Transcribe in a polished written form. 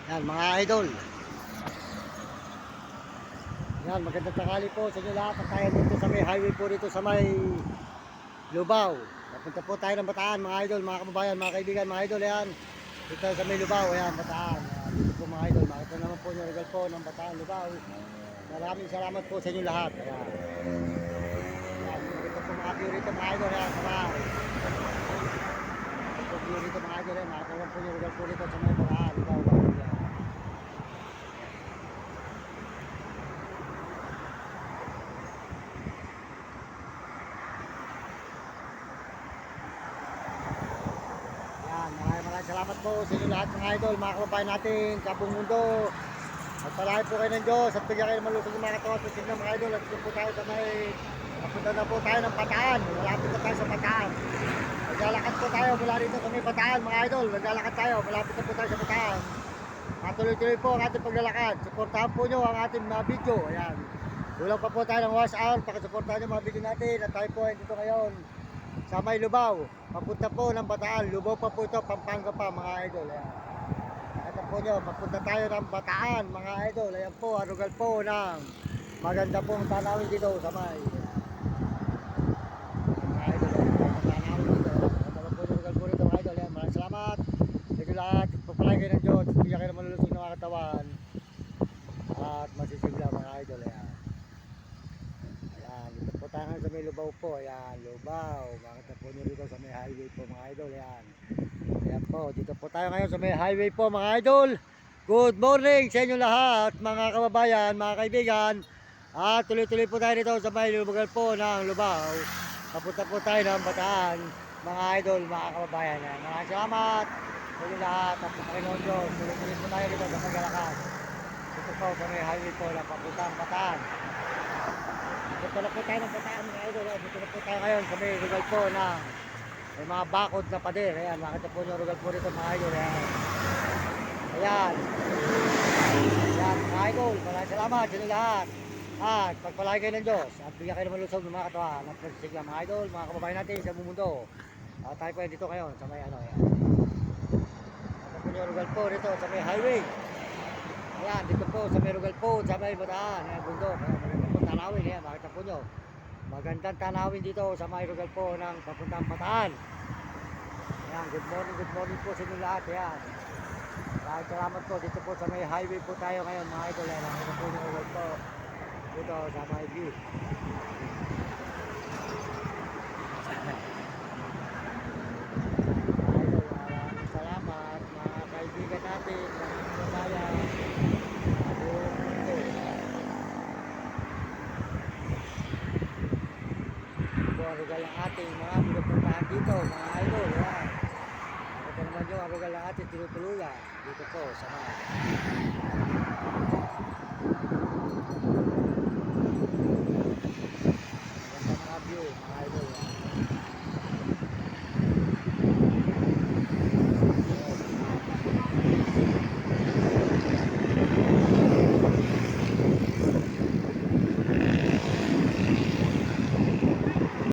Yan mga idol. Yan, magandang tanghali po sa inyo lahat. At tayo dito sa may highway po dito sa may Lubao. Napunta po tayo ng Bataan mga idol, mga kababayan, mga kaibigan, mga idol. Yan, dito sa may Lubao, yan, Bataan. Yan, dito po mga idol, makita naman po yung regal po ng Bataan, Lubao. Maraming salamat po sa inyo lahat. Yan, yan, dito po mga view rito mga idol. Yan, sabay. Dito po view rito mga idol. Yan, makita naman po yung regal po dito sa may Bataan, Lubao. Yan. Maraming salamat po sa inyo lahat mga idol, mga kababayan natin sa buong mundo. At palahin po kayo ng Diyos at bigyan kayo ng malusog ng mga katawan sa inyo mga idol. At dito po tayo sa may, napunta na po tayo ng Bataan. Malapit na tayo sa Bataan. Maglalakad po tayo mula rito sa may Bataan mga idol. Maglalakad tayo, malapit na po tayo sa Bataan. Matuloy-tuloy po ang ating paglalakad. Supportahan po nyo ang ating mga video. Ayan. Kulang pa po tayo ng watch hour. Pakisuportahan nyo mga video natin. At tayo po ay dito ngayon sa may Lubao, papunta po ng Bataan. Lubao pa po ito, Pampanga pa mga idol. Ayan. Ito po nyo, papunta tayo ng Bataan mga idol. Ayan po, arugal po ng maganda pong tanawin dito sa may mga idol. Tanawin dito. Ito po yung arugal po rito mga idol. Ayan, maraming salamat sa inyo lahat. Pagpalay kayo ng Diyos, bigyan kayo ng malulusog ng mga katawan at masisigla mga idol. Ayan. Dito po tayo sa may Lubao po. Ayan, Lubao. Makita po nyo dito sa may highway po mga idol. Ayan. Ayan po, dito po tayo ngayon sa may highway po mga idol. Good morning sa inyo lahat mga kababayan, mga kaibigan. At tuloy-tuloy po tayo dito sa may lugar po ng Lubao. Papunta po tayo ng Bataan mga idol, mga kababayan. Ayan. Maraming salamat sa inyo lahat at sa Panginoon Diyos. Tuloy-tuloy po tayo dito sa paglalakad. Dito po sa may highway po ng papuntang Bataan. Dito na po tayo ng Bataan mga idol. Dito na po tayo ngayon sa may lugar po ng may mga bakod na pader. Ayan, makita po yung lugar po dito mga idol. Ayan. Ayan. Ayan mga idol. Maraming salamat sa inyo lahat. At pagpalain kayo ng Diyos. At bigyan kayo ng malusog ng mga katawan. At pagsisigla mga idol, mga kababayan natin sa buong mundo. At tayo po dito ngayon sa may ano. Ayan. Makita po yung lugar po dito sa may highway. Ayan, dito po sa may lugar po sa may Bataan. Ayan, bundok. Ayan, tanawin, ayan, makita po nyo magandang tanawin dito sa may lugar po ng papuntang Bataan. Ayan, good morning po sa inyo lahat. Ayan, salamat po dito po sa may highway po tayo ngayon mga idol. Ayan, makita po yung lugar po dito sa may view. Maraming salamat mga kaibigan natin, mga kababayan. Arugal ang ating mga pinupuntahan dito mga idol. Ito naman yung arugal ang ating tinutuluyan dito po sa mga